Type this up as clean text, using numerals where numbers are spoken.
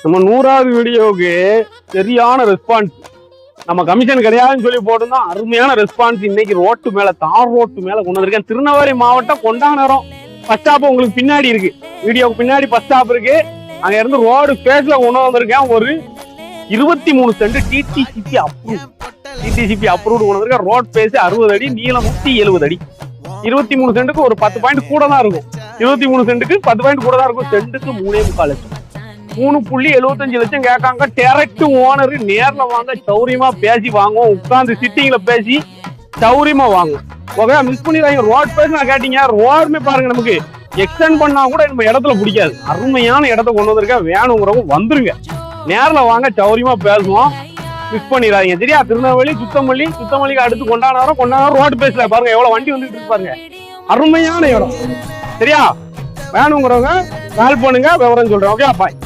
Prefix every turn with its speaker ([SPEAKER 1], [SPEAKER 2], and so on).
[SPEAKER 1] நம்ம 100வது வீடியோவுக்கு சரியான ரெஸ்பான்ஸ். நம்ம கமிஷன் கிடையாதுன்னு சொல்லி போட்டிருந்தோம். அருமையான ரெஸ்பான்ஸ். இன்னைக்கு ரோட்டு மேல தார் ரோட்டு மேல கொண்டு வந்திருக்கேன். திருநெல்வேலி மாவட்டம் கொண்டாநகரம் பஸ் ஸ்டாப் உங்களுக்கு பின்னாடி இருக்கு. வீடியோக்கு பின்னாடி பஸ் ஸ்டாப் இருக்கு. அங்க இருந்து ரோடு பேஸ்ல கொண்டு வந்திருக்கேன். ஒரு 23 சென்ட் டிடிசிபி அப்ரூவ்டு கொண்டு வந்திருக்கேன். ரோட் பேஸ் 60 அடி, நீளம் 170 அடி. 23 சென்ட்டுக்கு ஒரு 10 பாயிண்ட் கூட தான் இருக்கும். 23 சென்ட்டுக்கு 10 பாயிண்ட் கூட தான் இருக்கும். சென்ட்டுக்கு 3.4 லட்சம், 3.75 லட்சம் கேட்காங்க. டைரக்ட் ஓனர், நேர்ல வாங்க, சௌரியமா பேசி வாங்குவோம். உட்கார்ந்து சிட்டிங்ல பேசி சௌரியமா வாங்குவோம். ஓகே, மிஸ் பண்ணிடுறாங்க. ரோட் பேஸ் நான் கேட்டீங்க, ரோடுமே பாருங்க, நமக்கு எக்ஸ்டெண்ட் பண்ணா கூட நம்ம இடத்துல பிடிக்காது. அருமையான இடத்த கொண்டு வந்திருக்கேன். வேணுங்கிறவங்க வந்துருங்க, நேர்ல வாங்க, சௌரியமா பேசுவோம். மிஸ் பண்ணிடாதீங்க சரியா? திருநெல்வேலி சுத்தமல்லிக்கு அடுத்து கொண்டாடுறோம். ரோடு பேஸ்ல பாருங்க எவ்வளவு வண்டி வந்துட்டு இருப்பாருங்க. அருமையான இடம் சரியா? வேணுங்கிறவங்க கால் பண்ணுங்க, விவரம் சொல்றேன். Okay bye.